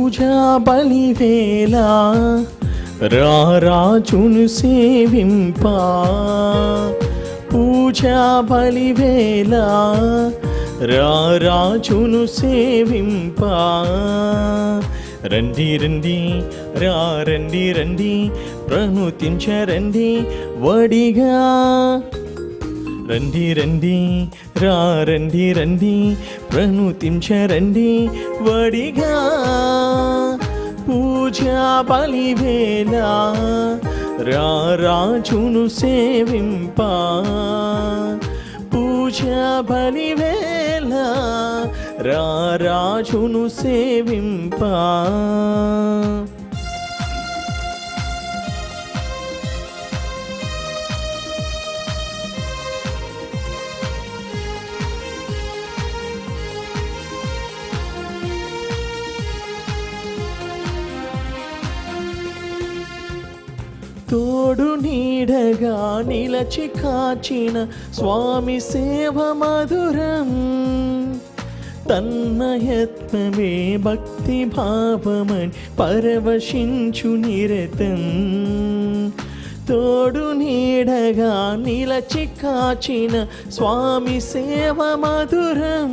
పూజా బలివేళ రారాజును సేవింపా. పూజా బలివేళ రారాజును సేవింపా. రండి రండి రండి రండి ప్రణుతించరండి వడిగా. రండి రండి రండి రండి ప్రణుతించరండి వడిగా. పూజా బలివేళ రారాజును సేవింపా. పూజా బలివేళ రారాజును సేవింపా. తోడు నీడగా నిలచి కాచిన స్వామి సేవ మధురం. తన్మయత్వమే భక్తి భావమని పరవశించు నిరతం. తోడు నీడగా నిలచి కాచిన స్వామి సేవ మధురం.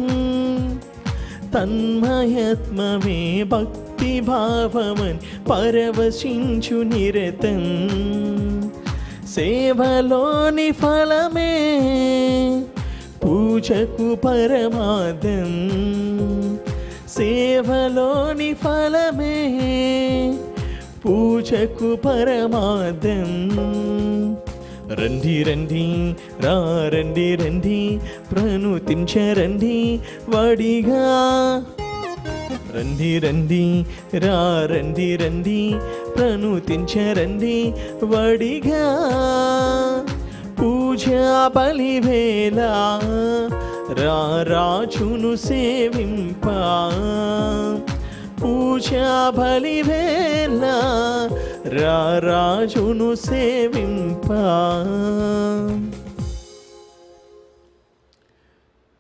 తన్మయత్వమే భక్తి భావమని పరవశించు నిరతం. సేవలోని ఫలమే పూజకు పరమార్థం. సేవలోని ఫలమే పూజకు పరమార్థం. రండి రండి రండి రండి ప్రణుతించరండి వడిగా. రండి రండి రండి రండి ప్రణుతించరండి వడిగా. పూజా బలివేళ రారాజును సేవింపా. పూజా బలివేళ రారాజును సేవింపా.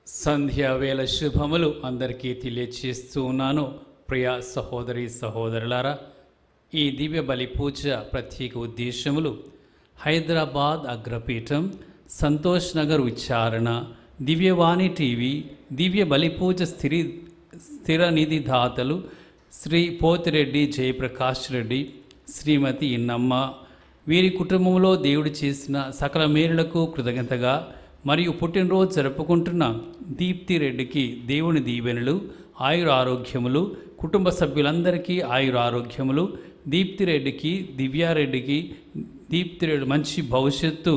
సంధ్యావేళ శుభములు అందరికీ తెలియచేస్తూ ఉన్నాను. ప్రియ సహోదరి సహోదరులారా, ఈ దివ్య బలి పూజ ప్రత్యేక ఉద్దేశములు హైదరాబాద్ అగ్రపీఠం, సంతోష్ నగర్ విచారణ, దివ్యవాణి టీవీ, దివ్య బలి పూజ స్థిర నిధి దాతలు శ్రీ పోతిరెడ్డి జయప్రకాష్ రెడ్డి, శ్రీమతి ఇన్నమ్మ, వీరి కుటుంబంలో దేవుడు చేసిన సకల మేలులకు కృతజ్ఞతగా మరియు పుట్టినరోజు జరుపుకుంటున్న దీప్తి రెడ్డికి దేవుని దీవెనలు, ఆయుర ఆరోగ్యములు, కుటుంబ సభ్యులందరికీ ఆయుర ఆరోగ్యములు, దీప్తి రెడ్డికి, దివ్యారెడ్డికి, దీప్తి రెడ్డి మంచి భవిష్యత్తు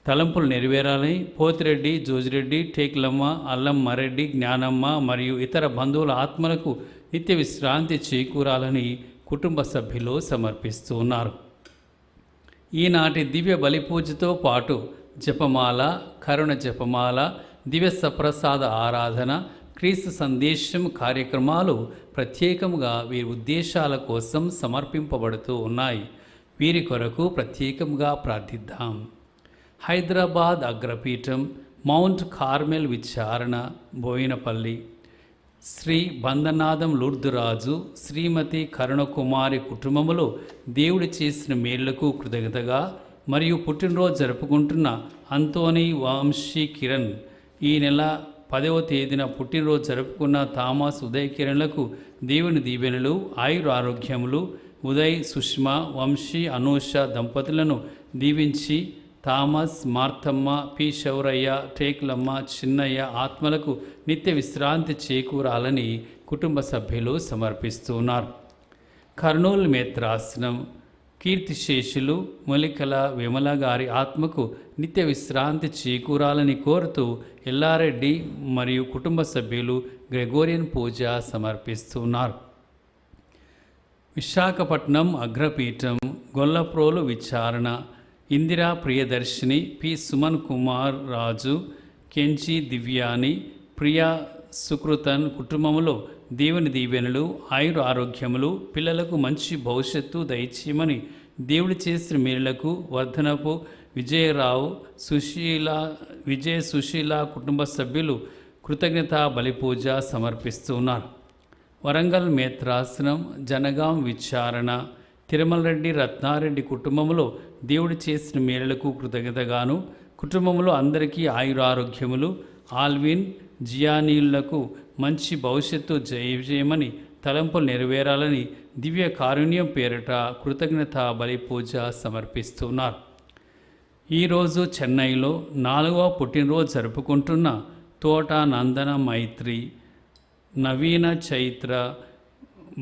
తలంపులు నెరవేరాలని, పోతిరెడ్డి, జోజిరెడ్డి, టేకులమ్మ, అల్లమ్మారెడ్డి, జ్ఞానమ్మ మరియు ఇతర బంధువుల ఆత్మలకు నిత్య విశ్రాంతి చేకూరాలని కుటుంబ సభ్యులు సమర్పిస్తూ ఉన్నారు. ఈనాటి దివ్య బలి పూజతో పాటు జపమాల, కరుణ జపమాల, దివ్య సప్రసాద ఆరాధన, క్రీస్తు సందేశం కార్యక్రమాలు ప్రత్యేకంగా వీరి ఉద్దేశాల కోసం సమర్పింపబడుతూ ఉన్నాయి. వీరి కొరకు ప్రత్యేకంగా ప్రార్థిద్దాం. హైదరాబాద్ అగ్రపీఠం, మౌంట్ కార్మెల్ విచారణ, బోయినపల్లి శ్రీ బందనాదం లూర్దురాజు, శ్రీమతి కరుణకుమారి కుటుంబములో దేవుడు చేసిన మేళ్లకు కృతజ్ఞతగా మరియు పుట్టినరోజు జరుపుకుంటున్న అంతోని వంశీ కిరణ్, ఈ నెల 10వ తేదీన పుట్టినరోజు జరుపుకున్న థామస్ ఉదయ్ కిరణ్లకు దేవుని దీవెనలు, ఆయుర ఆరోగ్యములు, ఉదయ్, సుష్మా, వంశీ, అనూష దంపతులను దీవించి థామస్, మార్తమ్మ, పి శౌరయ్య, టేకులమ్మ, చిన్నయ్య ఆత్మలకు నిత్య విశ్రాంతి చేకూరాలని కుటుంబ సభ్యులు సమర్పిస్తున్నారు. కర్నూలు మేత్రాసనం కీర్తిశేషులు మొలికల విమల గారి ఆత్మకు నిత్య విశ్రాంతి చేకూరాలని కోరుతూ ఎల్లారెడ్డి మరియు కుటుంబ సభ్యులు గ్రెగోరియన్ పూజ సమర్పిస్తున్నారు. విశాఖపట్నం అగ్రపీఠం, గొల్లప్రోలు విచారణ, ఇందిరా ప్రియదర్శిని, పి సుమన్ కుమార్ రాజు, కెంచి దివ్యాని, ప్రియా సుకృతన్ కుటుంబంలో దేవుని దీవెనలు, ఆయుర ఆరోగ్యములు, పిల్లలకు మంచి భవిష్యత్తు దయచేయమని దేవుడు చేసిన మేలులకు వర్ధనపు విజయరావు, సుశీల కుటుంబ సభ్యులు కృతజ్ఞత బలిపూజ సమర్పిస్తున్నారు. వరంగల్ మేత్రాసనం, జనగాం విచారణ, తిరుమల రెడ్డి రత్నారెడ్డి కుటుంబంలో దేవుడు చేసిన మేలులకు కృతజ్ఞతగాను, కుటుంబంలో అందరికీ ఆయురారోగ్యములు, ఆల్విన్ జియానీలకు మంచి భవిష్యత్తు జయమని తలంపులు నెరవేరాలని దివ్య కారుణ్యం పేరిట కృతజ్ఞత బలి పూజ సమర్పిస్తున్నారు. ఈరోజు చెన్నైలో 4వ పుట్టినరోజు జరుపుకుంటున్న తోట నందన మైత్రి, నవీన చైత్ర,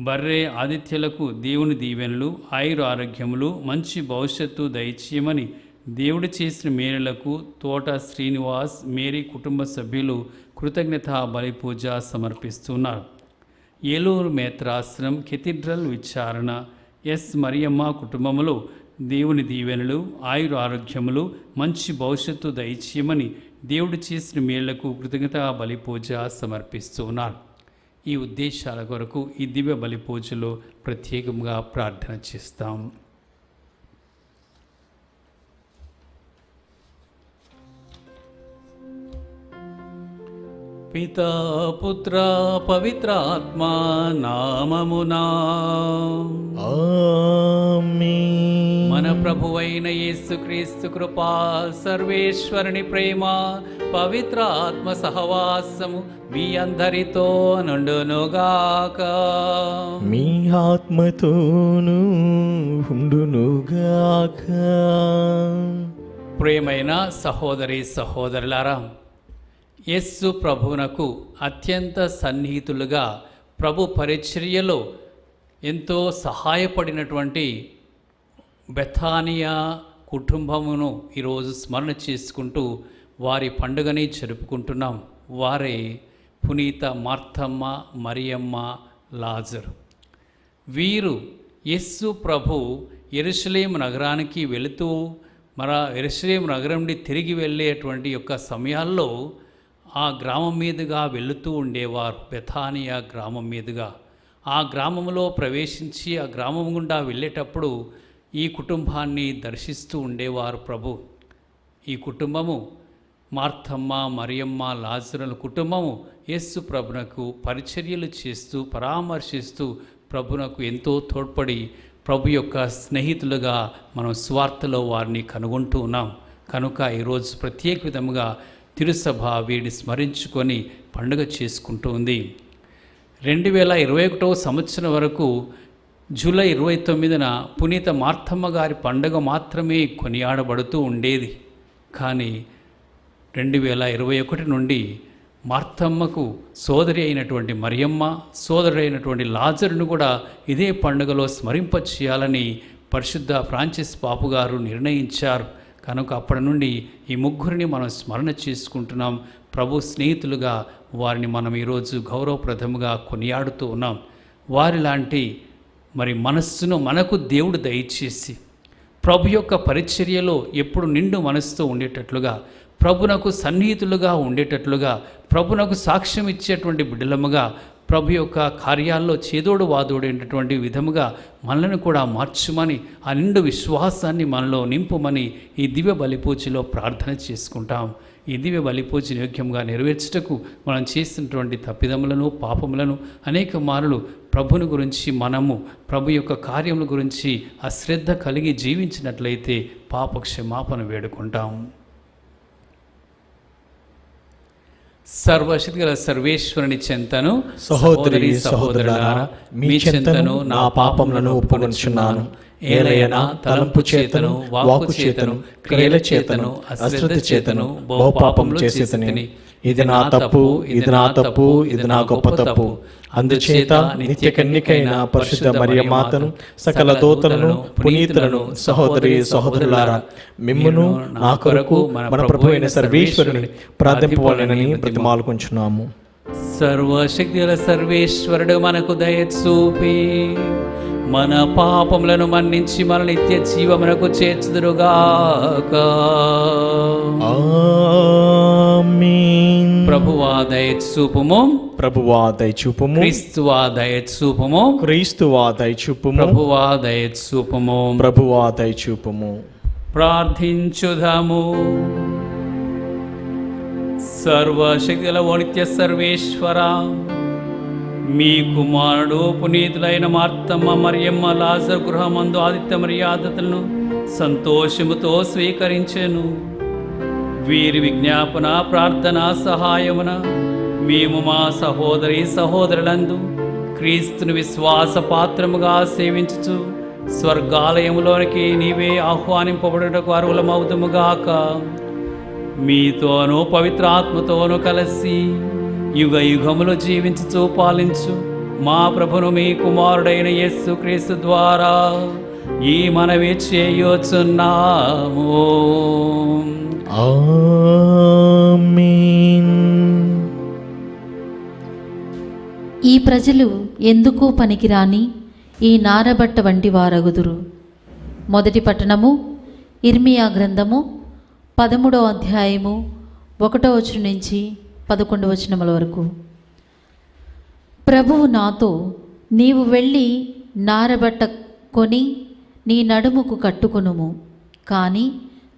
బర్రే ఆదిత్యులకు దేవుని దీవెనలు, ఆయుర ఆరోగ్యములు, మంచి భవిష్యత్తు దయచేయమని దేవుడు చేసిన మేలులకు తోట శ్రీనివాస్, మేరీ కుటుంబ సభ్యులు కృతజ్ఞత బలి పూజ సమర్పిస్తున్నారు. ఏలూరు మేత్రాసనం కెథీడ్రల్ విచారణ, ఎస్ మరియమ్మ కుటుంబంలో దేవుని దీవెనలు, ఆయుర ఆరోగ్యములు, మంచి భవిష్యత్తు దయచేయమని దేవుడు చేసిన మేళ్లకు కృతజ్ఞత బలి పూజ సమర్పిస్తున్నారు. ఈ ఉద్దేశాల కొరకు ఈ దివ్య బలి పూజలో ప్రత్యేకంగా ప్రార్థన చేస్తాం. పితా పుత్ర పవిత్ర ఆత్మ నామమునా ఆమేన్. మన ప్రభువైన యేసుక్రీస్తు కృపా, సర్వేశ్వరుని ప్రేమ, పవిత్ర ఆత్మ సహవాసము మీ అందరితో నుండునుగాక. మీ ఆత్మతోనూ ఉండునుగాక. ప్రియమైన సహోదరి సహోదరులారా, యేసు ప్రభువునకు అత్యంత సన్నిహితులుగా ప్రభు పరిచర్యలో ఎంతో సహాయపడినటువంటి బెథానియా కుటుంబమును ఈరోజు స్మరణ చేసుకుంటూ వారి పండుగని జరుపుకుంటున్నాం. వారే పునీత మార్తమ్మ, మరియమ్మ, లాజరు. వీరు యేసు ప్రభు యెరూషలేము నగరానికి వెళుతూ యెరూషలేము నగరం నుండి తిరిగి వెళ్ళేటువంటి యొక్క సమయాల్లో ఆ గ్రామం మీదుగా వెళుతూ ఉండేవారు. బెథానియా గ్రామం మీదుగా ఆ గ్రామంలో ప్రవేశించి ఆ గ్రామం గుండా వెళ్ళేటప్పుడు ఈ కుటుంబాన్ని దర్శిస్తూ ఉండేవారు ప్రభు. ఈ కుటుంబము మార్తమ్మ, మరియమ్మ, లాజరుల కుటుంబము యేసు ప్రభునకు పరిచర్యలు చేస్తూ పరామర్శిస్తూ ప్రభునకు ఎంతో తోడ్పడి ప్రభు యొక్క స్నేహితులుగా మనం స్వార్థలో వారిని కనుగొంటూ ఉన్నాం. కనుక ఈరోజు ప్రత్యేక విధముగా తిరుసభ వీడిని స్మరించుకొని పండుగ చేసుకుంటూ ఉంది. 2021 సంవత్సరం వరకు జూలై 29న పునీత మార్తమ్మ గారి పండుగ మాత్రమే కొనియాడబడుతూ ఉండేది. కానీ 2021 నుండి మార్తమ్మకు సోదరి అయినటువంటి మరియమ్మ, సోదరుడు అయినటువంటి లాజరును కూడా ఇదే పండుగలో స్మరింపచేయాలని పరిశుద్ధ ఫ్రాన్సిస్ పాపు గారు నిర్ణయించారు. కనుక అప్పటి నుండి ఈ ముగ్గురిని మనం స్మరణ చేసుకుంటున్నాం. ప్రభు స్నేహితులుగా వారిని మనం ఈరోజు గౌరవప్రదముగా కొనియాడుతూ ఉన్నాం. వారిలాంటి మనస్సును మనకు దేవుడు దయచేసి ప్రభు యొక్క పరిచర్యలో ఎప్పుడు నిండు మనస్సుతో ఉండేటట్లుగా, ప్రభునకు సన్నిహితులుగా ఉండేటట్లుగా, ప్రభునకు సాక్ష్యం ఇచ్చేటువంటి బిడ్డలముగా, ప్రభు యొక్క కార్యాల్లో చేదోడు వాదోడేటటువంటి విధముగా మనలను కూడా మార్చుమని, ఆ నిండు విశ్వాసాన్ని మనలో నింపుమని ఈ దివ్య బలిపూజలో ప్రార్థన చేసుకుంటాం. ఈ దివ్య బలిపూజను యోగ్యంగా నెరవేర్చుటకు మనం చేసినటువంటి తప్పిదములను, పాపములను అనేక మారులు ప్రభుని గురించి మనము ప్రభు యొక్క కార్యముల గురించి అశ్రద్ధ కలిగి జీవించినట్లయితే పాప క్షమాపణ వేడుకుంటాం. సర్వశక్తిగల సర్వేశ్వరుని చెంతను సహోదరి సహోదరులారా, మీ చెంతను నా పాపములను ఒప్పుకొనుచున్నాను. ఏలయనా తలంపు చేతను, వాక్కు చేతను, క్రియల చేతను, అశ్రద్ధ చేతను బహుపాపములు చేసేదని. ఇది నా తప్పు, ఇది నా తప్పు, ఇది నా గొప్ప తప్పు. అందుచేత నిత్య కన్యకైన పరిశుద్ధ మరియమాతను, సకల దూతలను, పునీతులను, సహోదరి సహోదరులారా, మిమ్మును నా కొరకు మన ప్రభు అయిన సర్వేశ్వరుని ప్రార్థింపవలెనని బ్రతిమాలుకొంచున్నాము. సర్వశక్తిగల సర్వేశ్వరుడు మనకు దయ చూపి మన పాపములను మన్నించి మన నిత్య జీవమునకు చేర్చుదురుగాక. ఆమేన్. ప్రభువా దయచూపుము, ప్రభువా దయచూపుము. క్రీస్తువా దయచూపుము, క్రీస్తువా దయచూపుము. ప్రభువా దయచూపుము. ప్రభువా దయచూపుము. ప్రార్థించుదాము. సర్వశక్తిగల ఓ నిత్య సర్వేశ్వర, మీ కుమారుడు పునీతులైన మార్తమ్మ మరియమ్మ లాజరు గృహమందు ఆదిత్య మర్యాదలను సంతోషముతో స్వీకరించెను. వీరి విజ్ఞాపన ప్రార్థన సహాయమున మేము మా సహోదరి సహోదరులందు క్రీస్తుని విశ్వాస పాత్రముగా సేవించుచు స్వర్గాలయములోనికి నీవే ఆహ్వానింపబడుటకు అర్హులమవుదుముగాక. మీతోనూ పవిత్రాత్మతోనూ కలిసి యుగ యుగములు జీవించుచు పాలించు మా ప్రభును మీ కుమారుడైన యేసు క్రీస్తు ద్వారా ఈ మనవి చేయుచున్నాము. ఆమేన్. ఈ ప్రజలు ఎందుకు పనికిరాని ఈ నారబట్ట వంటి వారగుదురు. మొదటి పట్టణము ఇర్మియా గ్రంథము 13వ అధ్యాయము 1వ వచనం నుంచి 11వ వచనముల వరకు. ప్రభువు నాతో, నీవు వెళ్ళి నారబట్ట కొని నీ నడుముకు కట్టుకొనుము, కానీ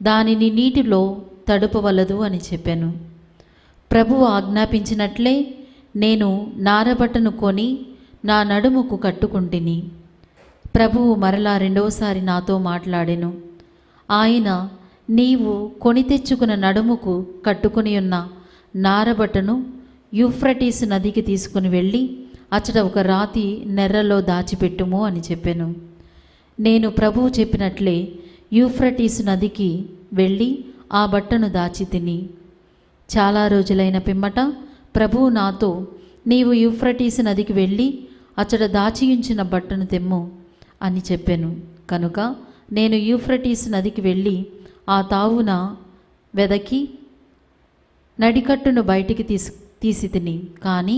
దానిని నీటిలో తడుపవలదు అని చెప్పాను. ప్రభువు ఆజ్ఞాపించినట్లే నేను నారబట్టను కొని నా నడుముకు కట్టుకుంటిని. ప్రభువు మరలా రెండవసారి నాతో మాట్లాడెను. ఆయన, నీవు కొని తెచ్చుకున్న నడుముకు కట్టుకుని ఉన్న నారబట్టను యూఫ్రటీసు నదికి తీసుకుని వెళ్ళి అచ్చట ఒక రాతి నెర్రలో దాచిపెట్టుము అని చెప్పాను. నేను ప్రభువు చెప్పినట్లే యూఫ్రటీసు నదికి వెళ్ళి ఆ బట్టను దాచి తిని. చాలా రోజులైన పిమ్మట ప్రభువు నాతో, నీవు యూఫ్రటీసు నదికి వెళ్ళి అచ్చట దాచియుంచిన బట్టను తెమ్ము అని చెప్పాను. కనుక నేను యూఫ్రటీసు నదికి వెళ్ళి ఆ తావున వెదకి నడికట్టును బయటికి తీసి తిని, కానీ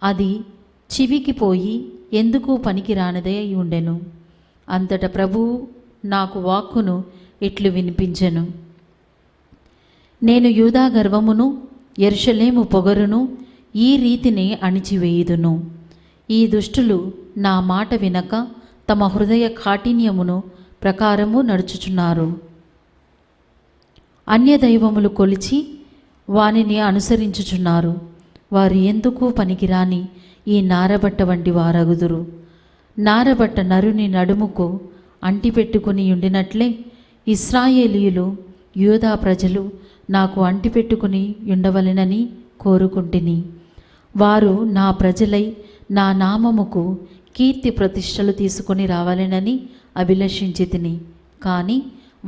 అది చివికి పోయి ఎందుకు పనికిరానిదే అయి ఉండెను. అంతటా ప్రభువు నాకు వాక్కును ఇట్లు వినిపించెను. నేను యూదా గర్వమును యెరూషలేము పొగరును ఈ రీతిని అణిచివేయుదును. ఈ దుష్టులు నా మాట వినక తమ హృదయ కాఠిన్యమును ప్రకారము నడుచుచున్నారు. అన్యదైవములు కొలిచి వానిని అనుసరించుచున్నారు. వారు ఎందుకు పనికిరాని ఈ నారబట్ట వంటి వారగుదురు. నారబట్ట నరుని నడుముకు అంటిపెట్టుకుని ఉండినట్లే ఇశ్రాయేలీయులు యూదా ప్రజలు నాకు అంటిపెట్టుకుని ఉండవలెనని కోరుకుంటుని. వారు నా ప్రజలై నా నామముకు కీర్తి ప్రతిష్టలు తీసుకొని రావాలెనని అభిలషించి తిని, కానీ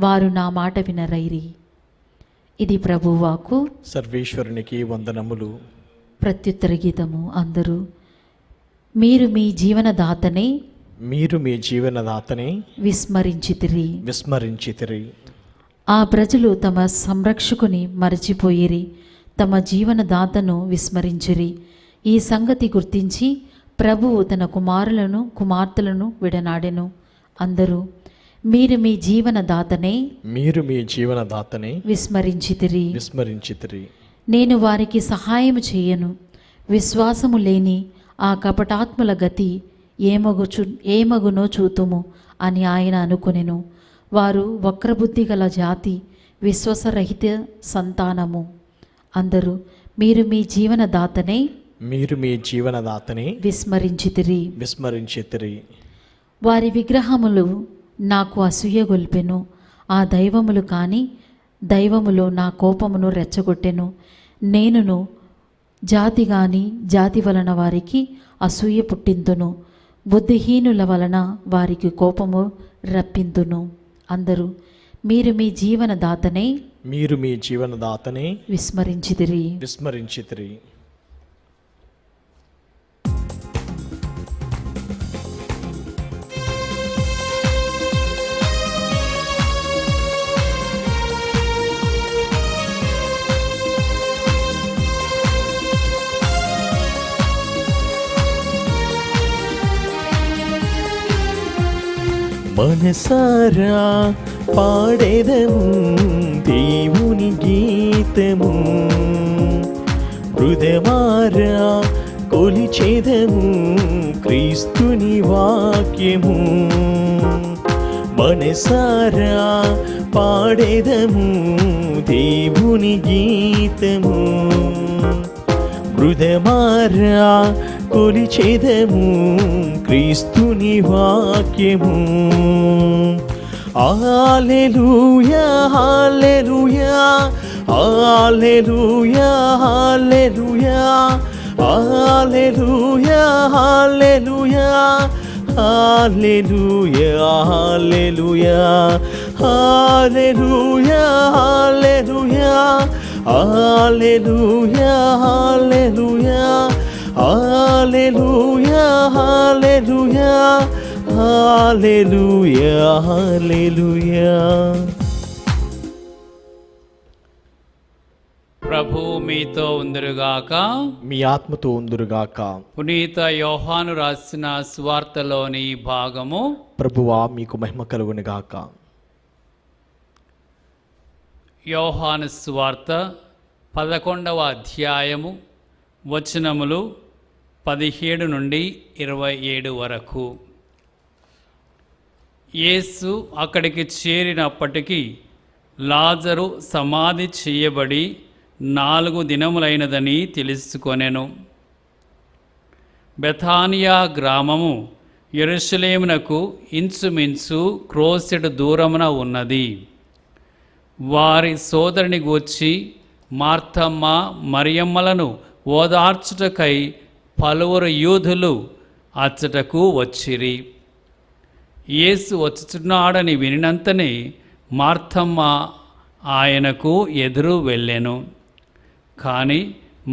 వారు నా మాట వినరైరి. ఇది ప్రభువాకు. సర్వేశ్వరునికి వందనములు. ప్రత్యుత్తర గీతము. అందరూ మీరు మీ జీవనదాతనే విస్మరించితిరి. ఆ ప్రజలు తమ సంరక్షకుని మరచిపోయిరి, తమ జీవనదాతను విస్మరించిరి. ఈ సంగతి గుర్తించి ప్రభువు తన కుమార్తెలను విడనాడెను. అందరూ మీరు మీ జీవనదాతనే విస్మరించితిరి. నేను వారికి సహాయము చేయను. విశ్వాసము లేని ఆ కపటాత్ముల గతి ఏమగునో చూతుము అని ఆయన అనుకొనెను. వారు వక్రబుద్ధి గల జాతి, విశ్వాసరహిత సంతానము. అందరూ మీరు మీ జీవనదాతనే విస్మరించితిరి. వారి విగ్రహములు నాకు అసూయ గొల్పెను. ఆ దైవములు కాని దైవములు నా కోపమును రెచ్చగొట్టెను. నేనును జాతి గాని జాతి వలన వారికి అసూయ పుట్టింతును. బుద్ధిహీనుల వలన వారికి కోపము రప్పింతును. అందరూ మీరు మీ జీవనదాతనే విస్మరించితిరి. మనసారా పాడెదము దేవుని గీతము, హృదయమారా కొలిచెదము క్రీస్తుని వాక్యము. మనసారా పాడెదము దేవుని గీతము, హృదయమారా కొలిచేదము క్రీస్తుని వాక్యము. హల్లెలూయా హల్లెలూయా హల్లెలూయా హల్లెలూయా హల్లెలూయా హల్లెలూయా హల్లెలూయా హల్లెలూయా హల్లెలూయా హల్లెలూయా హల్లెలూయా హల్లెలూయా హల్లెలూయా హల్లెలూయా హల్లెలూయా హల్లెలూయా. ప్రభు మీతో ఉందరుగాక, మీ ఆత్మతో ఉందురుగాక. పునీత యోహాను రాసిన సువార్తలోని భాగము. ప్రభువా మీకు మహిమ కలుగునుగాక. యోహాను సువార్త 11వ అధ్యాయము వచనములు 17 నుండి 27 వరకు. యేసు అక్కడికి చేరినప్పటికీ లాజరు సమాధి చేయబడి 4 దినములైనదని తెలుసుకొనెను. బెతానియా గ్రామము యెరూషలేమునకు ఇంచుమించు క్రోసెడు దూరమున ఉన్నది. వారి సోదరుని గూర్చి మార్తమ్మ మరియమ్మలను ఓదార్చుటకై పలువురు యూదులు అచ్చటకు వచ్చిరి. యేసు వచ్చుచున్నాడని వినినంతనే మార్తమ్మ ఆయనకు ఎదురు వెళ్ళెను. కానీ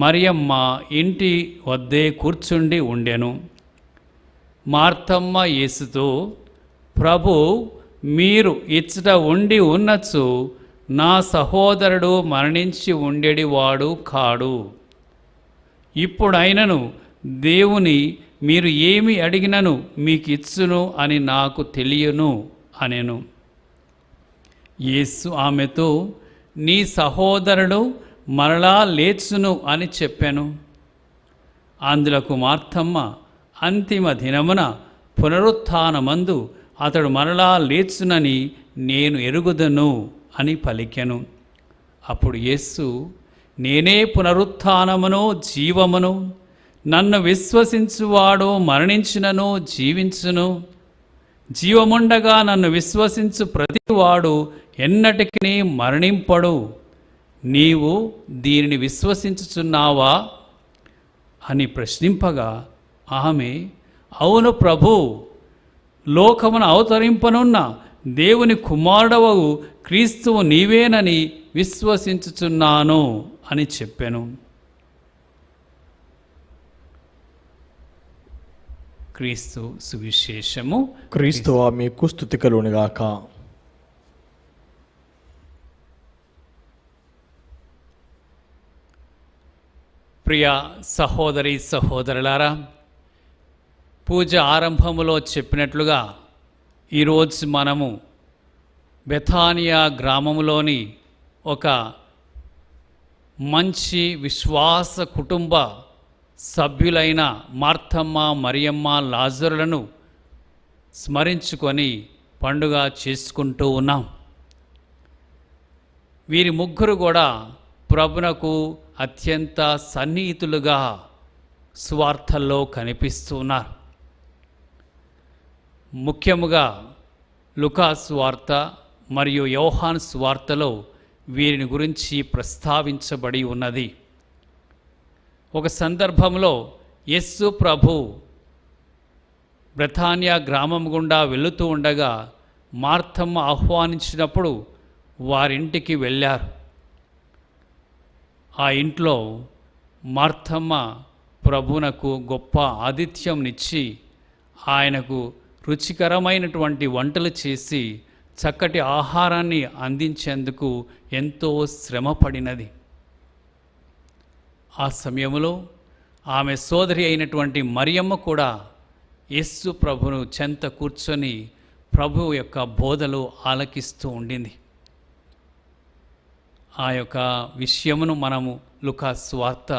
మరియమ్మ ఇంటి వద్దే కూర్చుండి ఉండెను. మార్తమ్మ యేసుతో, ప్రభు, మీరు ఇచ్చట ఉండి ఉన్నచు నా సహోదరుడు మరణించి ఉండేడివాడు కాడు. ఇప్పుడైనను దేవుని మీరు ఏమి అడిగినను మీకు ఇచ్చును అని నాకు తెలియను అనెను. యేసు ఆమెతో, నీ సహోదరుడు మరలా లేచును అని చెప్పాను. అందులకు మార్తమ్మ, అంతిమ దినమున పునరుత్థానమందు అతడు మరలా లేచునని నేను ఎరుగుదను అని పలికెను. అప్పుడు యేసు, నేనే పునరుత్థానమును జీవమును, నన్ను విశ్వసించువాడు మరణించినను జీవించును, జీవముండగా నన్ను విశ్వసించు ప్రతివాడు ఎన్నటికీ మరణింపడు. నీవు దీనిని విశ్వసించుచున్నావా అని ప్రశ్నింపగా ఆమె, అవును ప్రభు, లోకమును అవతరింపనున్న దేవుని కుమారుడవగు క్రీస్తువు నీవేనని విశ్వసించుచున్నాను అని చెప్పెను. క్రీస్తు సువిశేషము. క్రీస్తువా మీకు స్తుతి కలుగునుగాక. ప్రియ సహోదరి సహోదరులారా, పూజ ఆరంభములో చెప్పినట్లుగా ఈరోజు మనము బెతానియా గ్రామంలోని ఒక మంచి విశ్వాస కుటుంబ సభ్యులైన మార్తమ్మ, మరియమ్మ, లాజరులను స్మరించుకొని పండుగ చేసుకుంటూ ఉన్నాం. వీరి ముగ్గురు కూడా ప్రభునకు అత్యంత సన్నిహితులుగా సువార్తల్లో కనిపిస్తున్నారు. ముఖ్యముగా లూకా సువార్త మరియు యోహాను సువార్తలో వీరిని గురించి ప్రస్తావించబడి ఉన్నది. ఒక సందర్భంలో యేసు ప్రభు బెతానియా గ్రామం గుండా వెళుతూ ఉండగా మార్తమ్మ ఆహ్వానించినప్పుడు వారింటికి వెళ్ళారు. ఆ ఇంట్లో మార్తమ్మ ప్రభునకు గొప్ప ఆతిథ్యంనిచ్చి ఆయనకు రుచికరమైనటువంటి వంటలు చేసి చక్కటి ఆహారాన్ని అందించేందుకు ఎంతో శ్రమపడినది. ఆ సమయంలో ఆమె సోదరి అయినటువంటి మరియమ్మ కూడా యేసు ప్రభును చెంత కూర్చొని ప్రభు యొక్క బోధలు ఆలకిస్తూ ఉండింది. ఆ యొక్క విషయమును మనము లూకా సువార్త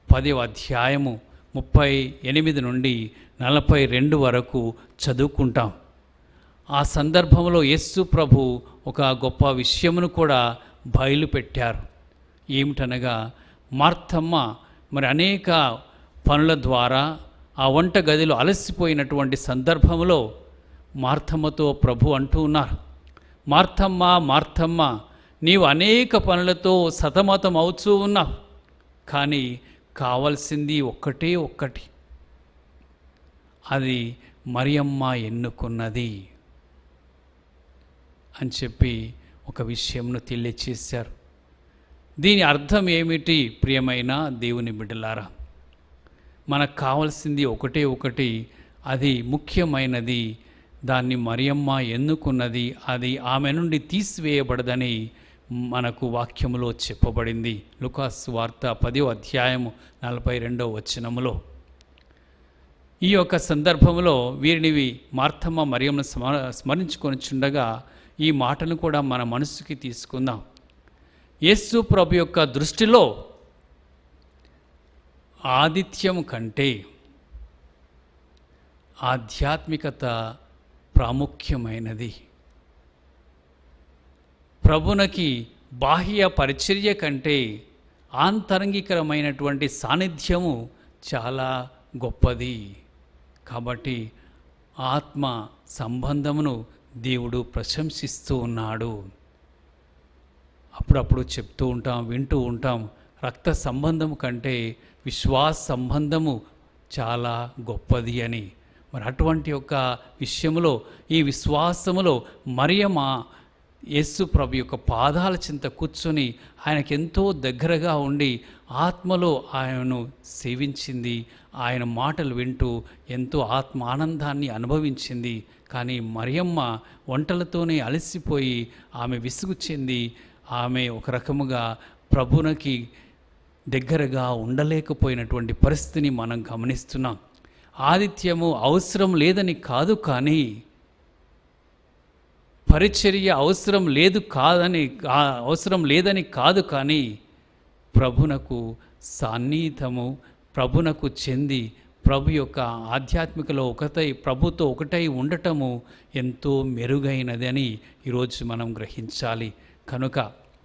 10వ అధ్యాయము 38 నుండి 42 వరకు చదువుకుంటాం. ఆ సందర్భంలో యేసు ప్రభు ఒక గొప్ప విషయమును కూడా బయలుపెట్టారు. ఏమిటనగా, మార్తమ్మ మరి అనేక పనుల ద్వారా ఆ వంట గదిలో అలసిపోయినటువంటి సందర్భంలో మార్తమ్మతో ప్రభు అంటూ ఉన్నారు, మార్తమ్మ మార్తమ్మ, నీవు అనేక పనులతో సతమతం అవుతూ ఉన్నావు, కానీ కావలసింది ఒక్కటే ఒక్కటి, అది మరియమ్మ ఎన్నుకున్నది అని చెప్పి ఒక విషయంను తెలియచేశారు. దీని అర్థం ఏమిటి ప్రియమైన దేవుని బిడ్డలారా? మనకు కావాల్సింది ఒకటే ఒకటి, అది ముఖ్యమైనది, దాన్ని మరియమ్మ ఎన్నుకున్నది, అది ఆమె నుండి తీసివేయబడదని మనకు వాక్యములో చెప్పబడింది. లూకాసు వార్త 10వ అధ్యాయము 42వ వచనములో. ఈ యొక్క సందర్భంలో వీరినివి మార్తమ్మ మరియమ్మను స్మరించుకొని చుండగా ఈ మాటను కూడా మన మనసుకి తీసుకుందాం. యేసు ప్రభు యొక్క దృష్టిలో ఆతిథ్యం కంటే ఆధ్యాత్మికత ప్రాముఖ్యమైనది. ప్రభునకి బాహ్య పరిచర్య కంటే ఆంతరంగికరమైనటువంటి సాన్నిధ్యము చాలా గొప్పది. కాబట్టి ఆత్మ సంబంధమును దేవుడు ప్రశంసిస్తూ ఉన్నాడు. అప్పుడప్పుడు చెప్తూ ఉంటాం, వింటూ ఉంటాం, రక్త సంబంధము కంటే విశ్వాస సంబంధము చాలా గొప్పది అని. మరి అటువంటి యొక్క విషయంలో, ఈ విశ్వాసములో మరియమ్మ యేసు ప్రభు యొక్క పాదాల చింత కూర్చొని ఆయనకెంతో దగ్గరగా ఉండి ఆత్మలో ఆయనను సేవించింది, ఆయన మాటలు వింటూ ఎంతో ఆత్మ ఆనందాన్ని అనుభవించింది. కానీ మరియమ్మ వంటలతోనే అలసిపోయి ఆమె విసుగు చెంది ఆమె ఒక రకముగా ప్రభునకి దగ్గరగా ఉండలేకపోయినటువంటి పరిస్థితిని మనం గమనిస్తున్నాం. ఆతిథ్యము అవసరం లేదని కాదు, కానీ పరిచర్య అవసరం లేదని కాదు, కానీ ప్రభునకు సాన్నిహితము, ప్రభునకు చెంది ప్రభు యొక్క ఆధ్యాత్మికలో ప్రభుతో ఒకటై ఉండటము ఎంతో మెరుగైనది అని ఈరోజు మనం గ్రహించాలి. కనుక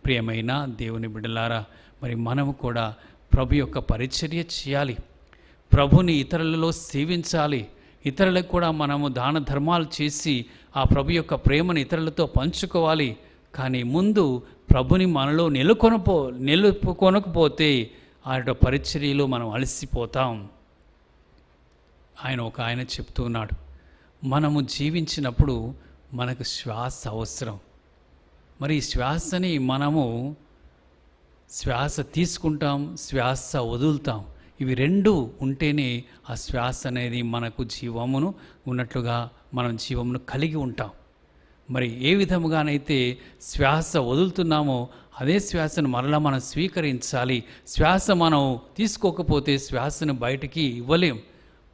ప్రియమైన దేవుని బిడ్డలారా, మరి మనము కూడా ప్రభు యొక్క పరిచర్య చేయాలి, ప్రభుని ఇతరులలో సేవించాలి, ఇతరులకు కూడా మనము దాన ధర్మాలు చేసి ఆ ప్రభు యొక్క ప్రేమను ఇతరులతో పంచుకోవాలి. కానీ ముందు ప్రభుని మనలో నిలుపుకొనకపోతే ఆ యొక్క పరిచర్యలో మనం అలసిపోతాం. ఆయన చెప్తూ ఉన్నాడు, మనము జీవించినప్పుడు మనకు శ్వాస అవసరం. మరి ఈ శ్వాసని మనము శ్వాస తీసుకుంటాం, శ్వాస వదులుతాం. ఇవి రెండు ఉంటేనే ఆ శ్వాస అనేది మనకు జీవమును ఉన్నట్లుగా మనం జీవమును కలిగి ఉంటాం. మరి ఏ విధముగానైతే శ్వాస వదులుతున్నామో అదే శ్వాసను మరలా మనం స్వీకరించాలి. శ్వాస మనం తీసుకోకపోతే శ్వాసను బయటికి ఇవ్వలేం.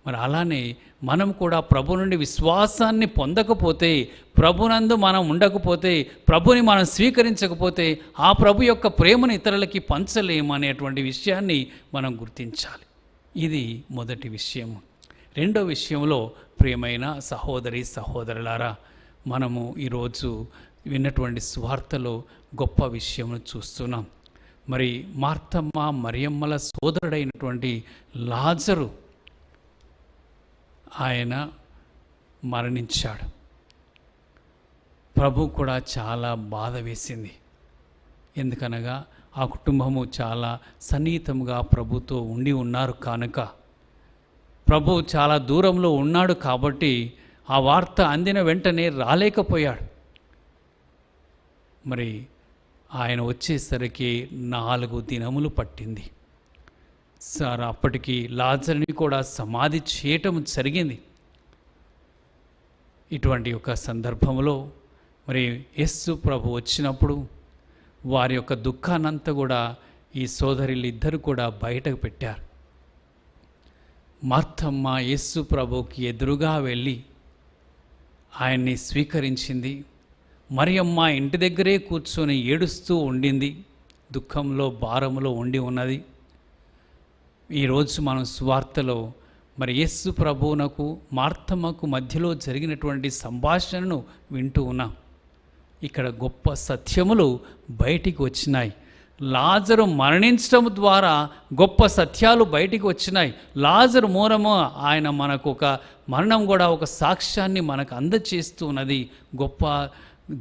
మరి అలానే మనం కూడా ప్రభు నుండి విశ్వాసాన్ని పొందకపోతే, ప్రభునందు మనం ఉండకపోతే, ప్రభుని మనం స్వీకరించకపోతే ఆ ప్రభు యొక్క ప్రేమను ఇతరులకి పంచలేము అనేటువంటి విషయాన్ని మనం గుర్తించాలి. ఇది మొదటి విషయము. రెండో విషయంలో ప్రియమైన సహోదరి సహోదరులారా, మనము ఈరోజు విన్నటువంటి సువార్తలో గొప్ప విషయమును చూస్తున్నాం. మరి మార్తమ్మ మరియమ్మల సోదరుడైనటువంటి లాజరు ఆయన మరణించాడు. ప్రభు కూడా చాలా బాధ వేసింది. ఎందుకనగా ఆ కుటుంబము చాలా సన్నిహితంగా ప్రభుతో ఉండి ఉన్నారు కనుక, ప్రభు చాలా దూరంలో ఉన్నాడు కాబట్టి ఆ వార్త అందిన వెంటనే రాలేకపోయాడు. మరి ఆయన వచ్చేసరికి 4 దినములు పట్టింది. అప్పటికి లాజరుని కూడా సమాధి చేయటం జరిగింది. ఇటువంటి ఒక సందర్భంలో మరి యేసు ప్రభు వచ్చినప్పుడు వారి యొక్క దుఃఖాన్నంతా కూడా ఈ సోదరులిద్దరు కూడా బయటకు పెట్టారు. మార్తమ్మ యేసు ప్రభుకి ఎదురుగా వెళ్ళి ఆయన్ని స్వీకరించింది. మరియమ్మ ఇంటి దగ్గరే కూర్చొని ఏడుస్తూ ఉండింది, దుఃఖంలో భారంలో ఉండి ఉన్నది. ఈరోజు మనం సువార్తలో మరి యేసు ప్రభువునకు మార్తమ్మకు మధ్యలో జరిగినటువంటి సంభాషణను వింటూ ఉన్నాం. ఇక్కడ గొప్ప సత్యములు బయటికి వచ్చినాయి. లాజరు మరణించడం ద్వారా గొప్ప సత్యాలు బయటికి వచ్చినాయి. లాజరు మూలము ఆయన మనకు ఒక మరణం కూడా ఒక సాక్ష్యాన్ని మనకు అందచేస్తున్నది. గొప్ప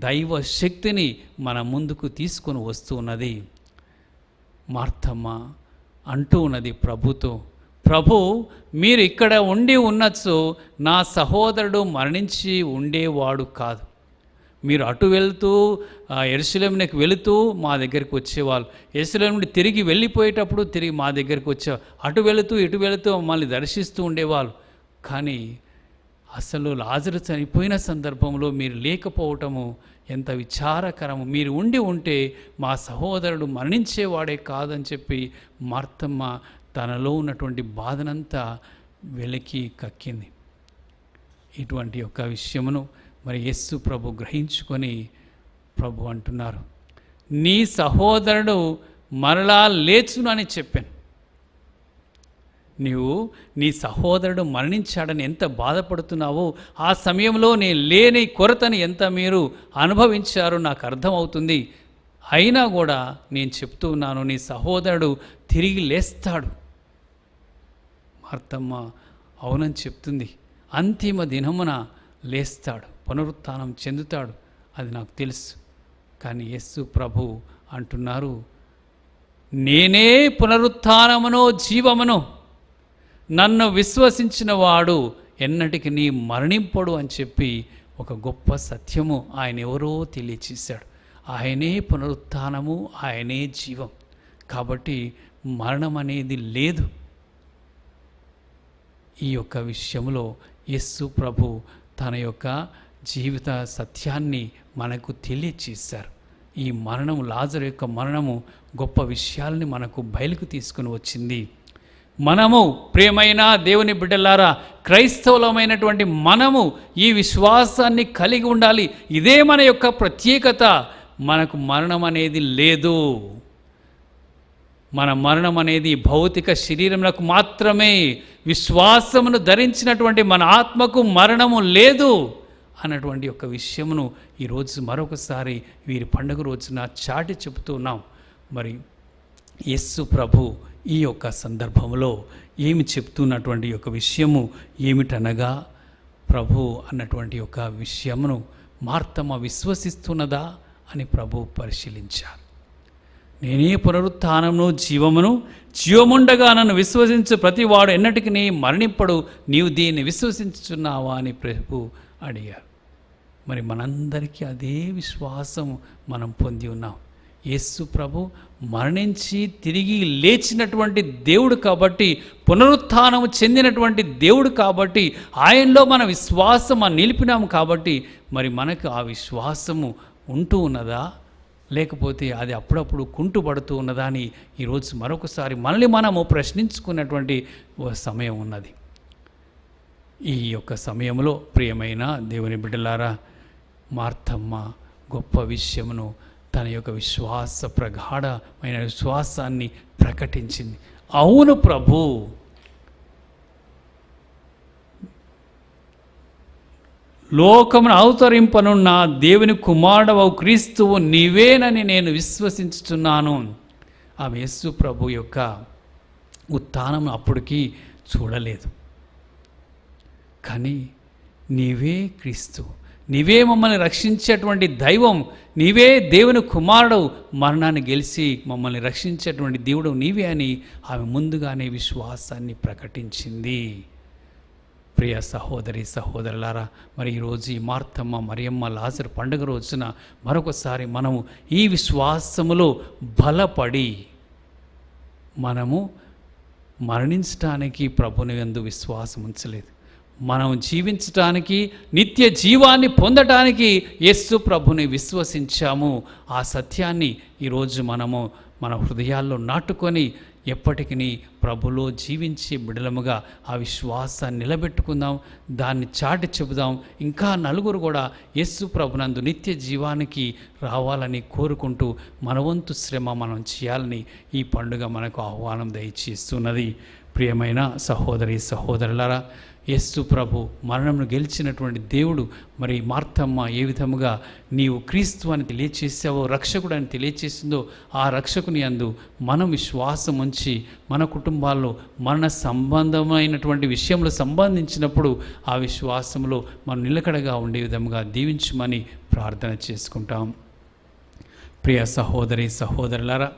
దైవ శక్తిని మన ముందుకు తీసుకొని వస్తున్నది. మార్తమ్మ అంటూ ఉన్నది ప్రభుతో, ప్రభు మీరు ఇక్కడ ఉండి ఉండొచ్చు, నా సహోదరుడు మరణించి ఉండేవాడు కాదు. మీరు అటు వెళ్తూ యెరూషలేమునకు వెళుతూ మా దగ్గరికి వచ్చేవాళ్ళు, యెరూషలేము నుండి తిరిగి వెళ్ళిపోయేటప్పుడు తిరిగి మా దగ్గరికి వచ్చేవాళ్ళు, అటు వెళుతూ ఇటు వెళుతూ మమ్మల్ని దర్శిస్తూ ఉండేవాళ్ళు. కానీ అసలు లాజరు చనిపోయిన సందర్భంలో మీరు లేకపోవటము ఎంత విచారకరము. మీరు ఉండి ఉంటే మా సహోదరుడు మరణించేవాడే కాదని చెప్పి మార్తమ్మ తనలో ఉన్నటువంటి బాధనంతా వెలికి కక్కింది. ఇటువంటి యొక్క విషయమును మరి యేసు ప్రభు గ్రహించుకొని ప్రభు అంటున్నారు, నీ సహోదరుడు మరలా లేచును అని చెప్పాను. నీవు నీ సహోదరుడు మరణించాడని ఎంత బాధపడుతున్నావో, ఆ సమయంలో నేను లేని కొరతని ఎంత మీరు అనుభవించారో నాకు అర్థమవుతుంది. అయినా కూడా నేను చెప్తూ ఉన్నాను, నీ సహోదరుడు తిరిగి లేస్తాడు. మార్తమ్మ అవునని చెప్తుంది. అంతిమ దినమున లేస్తాడు, పునరుత్థానం చెందుతాడు, అది నాకు తెలుసు. కానీ యేసు ప్రభు అంటున్నారు, నేనే పునరుత్థానమును జీవమును, నన్ను విశ్వసించిన వాడు ఎన్నటికి నీ మరణింపడు అని చెప్పి ఒక గొప్ప సత్యము ఆయన ఎవరో తెలియచేశాడు. ఆయనే పునరుత్థానము, ఆయనే జీవం. కాబట్టి మరణం అనేది లేదు. ఈ యొక్క విషయంలో యేసు ప్రభు తన యొక్క జీవిత సత్యాన్ని మనకు తెలియచేశారు. ఈ మరణము, లాజరు యొక్క మరణము గొప్ప విషయాల్ని మనకు బయలుకు తీసుకుని వచ్చింది. మనము ప్రియమైన దేవుని బిడ్డలారా, క్రైస్తవులమైనటువంటి మనము ఈ విశ్వాసాన్ని కలిగి ఉండాలి. ఇదే మన యొక్క ప్రత్యేకత. మనకు మరణం అనేది లేదు. మన మరణం అనేది భౌతిక శరీరములకు మాత్రమే. విశ్వాసమును ధరించినటువంటి మన ఆత్మకు మరణము లేదు అన్నటువంటి ఒక విషయమును ఈరోజు మరొకసారి వీరి పండుగ రోజున చాటి చెబుతున్నాం. మరి యేసు ప్రభు ఈ యొక్క సందర్భంలో ఏమి చెప్తున్నటువంటి ఒక విషయము ఏమిటనగా, ప్రభు అన్నటువంటి ఒక విషయమును మార్తమ్మ విశ్వసిస్తున్నదా అని ప్రభు పరిశీలించారు. నేనే పునరుత్థానమును జీవమును, జీవముండగా నన్ను విశ్వసించు ప్రతివాడు ఎన్నటికి నీ మరణింపడు, నీవు దీన్ని విశ్వసించుచున్నావా అని ప్రభు అడిగారు. మరి మనందరికీ అదే విశ్వాసం మనం పొంది ఉన్నాం. యేసు ప్రభు మరణించి తిరిగి లేచినటువంటి దేవుడు కాబట్టి, పునరుత్థానము చెందినటువంటి దేవుడు కాబట్టి, ఆయనలో మన విశ్వాసం నిలిపినాము కాబట్టి, మరి మనకు ఆ విశ్వాసము ఉంటూ ఉన్నదా, లేకపోతే అది అప్పుడప్పుడు కుంటుపడుతూ ఉన్నదా అని ఈరోజు మరొకసారి మనల్ని మనము ప్రశ్నించుకున్నటువంటి సమయం ఉన్నది. ఈ యొక్క సమయంలో ప్రియమైన దేవుని బిడ్డలారా, మార్తమ్మ గొప్ప విషయమును, తన యొక్క విశ్వాస ప్రగాఢమైన విశ్వాసాన్ని ప్రకటించింది. అవును ప్రభు, లోకమును అవతరింపనున్న దేవుని కుమారుడవు క్రీస్తువు నీవేనని నేను విశ్వసించుచున్నాను. ఆమె యేసు ప్రభు యొక్క ఉత్థానం అప్పటికి చూడలేదు. కానీ నీవే క్రీస్తు, నీవే మమ్మల్ని రక్షించేటువంటి దైవం, నీవే దేవుని కుమారుడు, మరణాన్ని గెలిచి మమ్మల్ని రక్షించేటువంటి దేవుడు నీవే అని ఆమె ముందుగానే విశ్వాసాన్ని ప్రకటించింది. ప్రియ సహోదరి సహోదరులారా, మరి ఈరోజు ఈ మార్తమ్మ, మరియమ్మ, లాజరు పండుగ రోజున మరొకసారి మనము ఈ విశ్వాసములో బలపడి మనము మరణించటానికి ప్రభుని యందు విశ్వాసం ఉంచలేదు. మనం జీవించటానికి, నిత్య జీవాన్ని పొందటానికి యేసు ప్రభుని విశ్వసించాము. ఆ సత్యాన్ని ఈరోజు మనము మన హృదయాల్లో నాటుకొని ఎప్పటికీ ప్రభులో జీవించే బిడలముగా ఆ విశ్వాసాన్ని నిలబెట్టుకుందాం, దాన్ని చాటి చెబుదాం. ఇంకా నలుగురు కూడా యేసు ప్రభునందు నిత్య జీవానికి రావాలని కోరుకుంటూ మన వంతు శ్రమ మనం చేయాలని ఈ పండుగ మనకు ఆహ్వానం దయచేస్తున్నది. ప్రియమైన సహోదరి సహోదరులారా, యేసు ప్రభు మరణమును గెలిచినటువంటి దేవుడు మరి మార్తమ్మ ఏ విధముగా నీవు క్రీస్తు అని తెలియచేసావో, రక్షకుడు అని తెలియచేసిందో, ఆ రక్షకుని యందు మనం విశ్వాసం ఉంచి మన కుటుంబాల్లో మరణ సంబంధమైనటువంటి విషయంలో సంబంధించినప్పుడు ఆ విశ్వాసంలో మనం నిలకడగా ఉండే విధముగా దీవించమని ప్రార్థన చేసుకుంటాం. ప్రియ సహోదరి సహోదరులారా,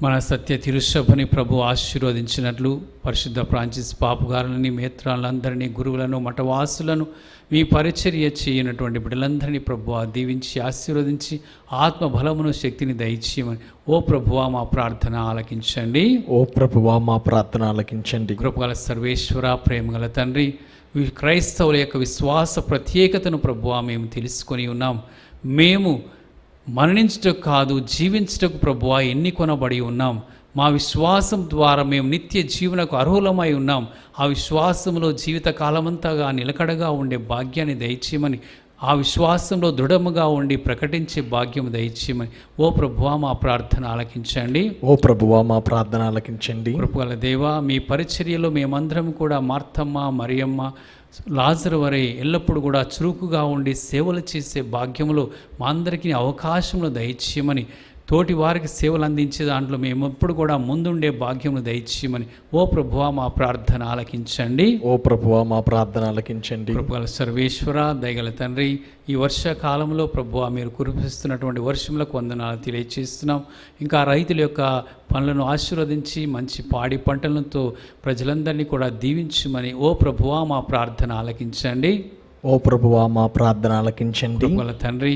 మన సత్య తిరుసభని ప్రభు ఆశీర్వదించినట్లు పరిశుద్ధ ఫ్రాన్సిస్ పాపు గారిని, మేత్రాలందరినీ, గురువులను, మఠవాసులను, మీ పరిచర్య చేయనటువంటి బిడ్డలందరినీ ప్రభు దీవించి ఆశీర్వదించి ఆత్మబలమును, శక్తిని దయచేయమని ఓ ప్రభువా మా ప్రార్థన ఆలకించండి. ఓ ప్రభువా మా ప్రార్థన ఆలకించండి. కృపగల సర్వేశ్వర, ప్రేమగల తండ్రి, క్రైస్తవుల యొక్క విశ్వాస ప్రత్యేకతను ప్రభువా మేము తెలుసుకొని ఉన్నాం. మేము మరణించుటకు కాదు, జీవించుటకు ప్రభువా ఎన్నికొనబడి ఉన్నాం. మా విశ్వాసం ద్వారా మేము నిత్య జీవనకు అర్హులమై ఉన్నాం. ఆ విశ్వాసంలో జీవిత కాలమంతగా నిలకడగా ఉండే భాగ్యాన్ని దయచేయమని, ఆ విశ్వాసంలో దృఢముగా ఉండి ప్రకటించే భాగ్యం దయచేయమని ఓ ప్రభువా మా ప్రార్థన ఆలకించండి. ఓ ప్రభువా మా ప్రార్థన ఆలకించండి. కృపగల దేవా, మీ పరిచర్యలో మేమందరం కూడా మార్తమ్మ, మరియమ్మ, లాజరు వరే ఎల్లప్పుడూ కూడా చురుకుగా ఉండి సేవలు చేసే భాగ్యములో మా అందరికీ అవకాశములు దయచేయమని, తోటి వారికి సేవలు అందించే దాంట్లో మేము ఎప్పుడు కూడా ముందుండే భాగ్యమును దయచేయమని ఓ ప్రభువా మా ప్రార్థన ఆలకించండి. ఓ ప్రభువా మా ప్రార్థన ఆలకించండి. కృపగల సర్వేశ్వర, దయగల తండ్రి, ఈ వర్షాకాలంలో ప్రభువా మీరు కురిపిస్తున్నటువంటి వర్షములకు వందనాలు తెలియజేస్తున్నాం. ఇంకా రైతుల యొక్క పనులను ఆశీర్వదించి మంచి పాడి పంటలతో ప్రజలందరినీ కూడా దీవించమని ఓ ప్రభువా మా ప్రార్థన ఆలకించండి. ఓ ప్రభువా మా ప్రార్థన ఆలకించండి. కృపగల తండ్రి,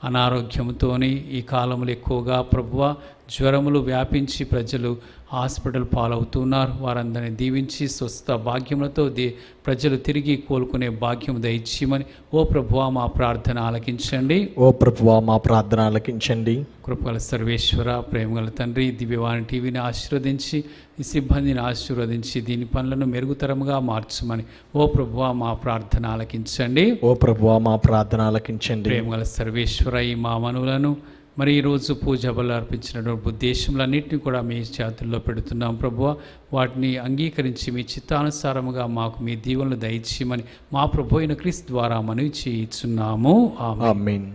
అనారోగ్యంతోని ఈ కాలంలో ఎక్కువగా ప్రభువా జ్వరములు వ్యాపించి ప్రజలు హాస్పిటల్ పాలవుతున్నారు. వారందరినీ దీవించి స్వస్థ భాగ్యములతో ప్రజలు తిరిగి కోలుకునే భాగ్యం దయచేయమని ఓ ప్రభువా మా ప్రార్థన ఆలకించండి. ఓ ప్రభువా మా ప్రార్థన ఆలకించండి. కృపగల సర్వేశ్వర, ప్రేమగల తండ్రి, దివ్యవాణి టీవీని ఆశీర్వదించి, ఈ సిబ్బందిని ఆశీర్వదించి దీని పనులను మెరుగుతరముగా మార్చమని ఓ ప్రభువా మా ప్రార్థన ఆలకించండి. ఓ ప్రభువా మా ప్రార్థన ఆలకించండి. ప్రేమగల సర్వేశ్వర, ఈ మా మనులను మరి ఈరోజు పూజ బలు అర్పించినటువంటి ఉద్దేశములన్నింటినీ కూడా మీ చేతుల్లో పెడుతున్నాం ప్రభువా. వాటిని అంగీకరించి మీ చిత్తానుసారముగా మాకు మీ దీవెనలు దయచేయమని మా ప్రభు అయిన క్రీస్తు ద్వారా మనవి చేయుచున్నాము. ఆమేన్.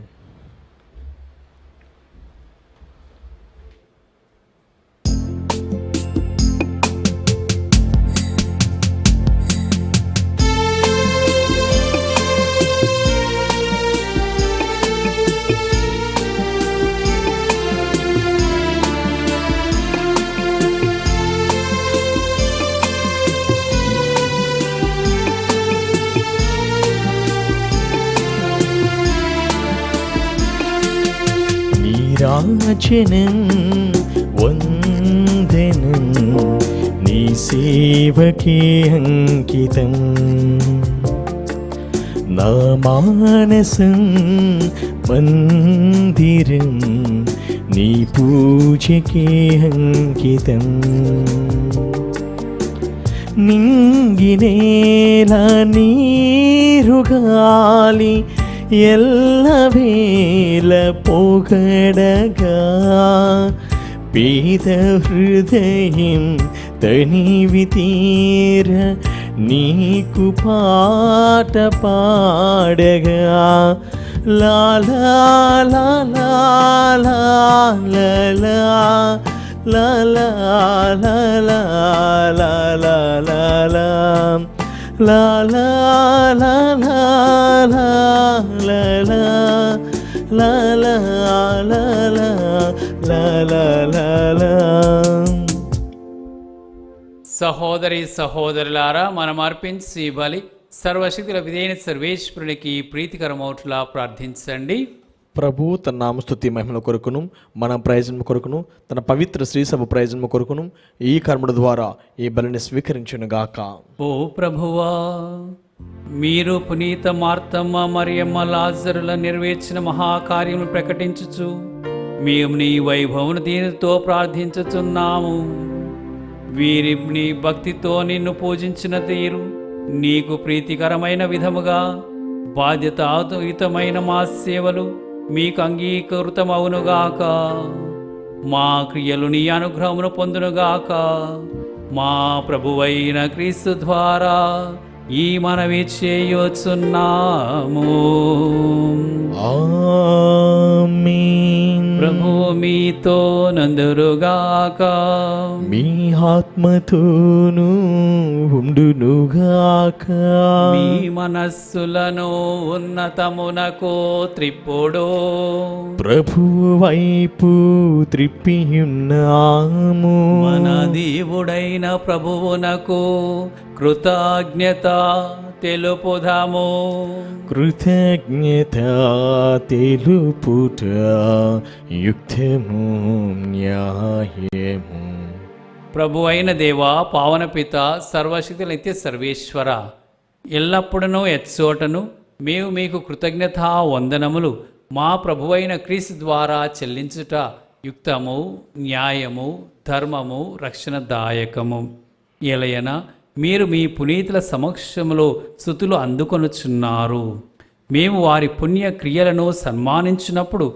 రాజనం వందనం నీ సేవకే అంకితం, నా మానసం మందిరం నీ పూజకే అంకితం. నింగినేల నీరుగాలి ఎల్లవేళ పొగడగా, పేద హృదయం తనివి తీర నీకు పాట పాడగా. లాలా లాలా లాలా లాలా లాలా లాలా లాలా la la la la la la la la la la la la la. సహోదరి సహోదరులారా, మనం అర్పించి బలి సర్వశక్తుల విధేయన సర్వేశ్వరునికి ప్రీతికరమౌట్లా ప్రార్థించండి. ప్రభు తన నామస్తుతి మహిమల కొరకును, మన ప్రయోజనం కొరకును, తన పవిత్ర శ్రీసభ ప్రయోజనం కొరకును ఈ కర్మల ద్వారా ఈ బలిని స్వీకరించునుగాక. ఓ ప్రభువా, మీరు పునీత మార్తమ్మ, మరియమ్మ, లాజరుల నెరవేర్చిన మహాకార్యమును ప్రకటించుచు మేము నీ వైభవమును దీనితో ప్రార్థించుచున్నాము. వీరి నీ భక్తితో నిన్ను పూజించిన తీరు నీకు ప్రీతికరమైన విధముగా బాధ్యతాయుతమైన మా సేవలు మీకు అంగీకృతమవునుగాక. మా క్రియలు నీ అనుగ్రహమును పొందునుగాక. మా ప్రభువైన క్రీస్తు ద్వారా ఈ మనవి చేయుచున్నాము. ఆమేన్. ప్రభు మీతో నందురుగాక. మీ ఆత్మతోనూ ఉండునుగాక. మీ మనస్సులను ఉన్నతమునకు త్రిప్పుడు ప్రభువు వైపు త్రిప్పియున్నాము. మన దేవుడైన ప్రభువునకు కృతజ్ఞత తెలుపుదాము. కృతజ్ఞత తెలుపుట యుక్తము న్యాయము. ప్రభు అయిన దేవా, పావన పిత, సర్వశక్తి నిత్య సర్వేశ్వర, ఎల్లప్పుడూ ఎచ్చోటను మేము మీకు కృతజ్ఞతా వందనములు మా ప్రభువైన క్రీస్తు ద్వారా చెల్లించుట యుక్తము, న్యాయము, ధర్మము, రక్షణదాయకము. ఎలయన మీరు మీ పునీతుల సమక్షములో స్తుతులు అందుకొనుచున్నారు. మేము వారి పుణ్య క్రియలను సన్మానించినప్పుడు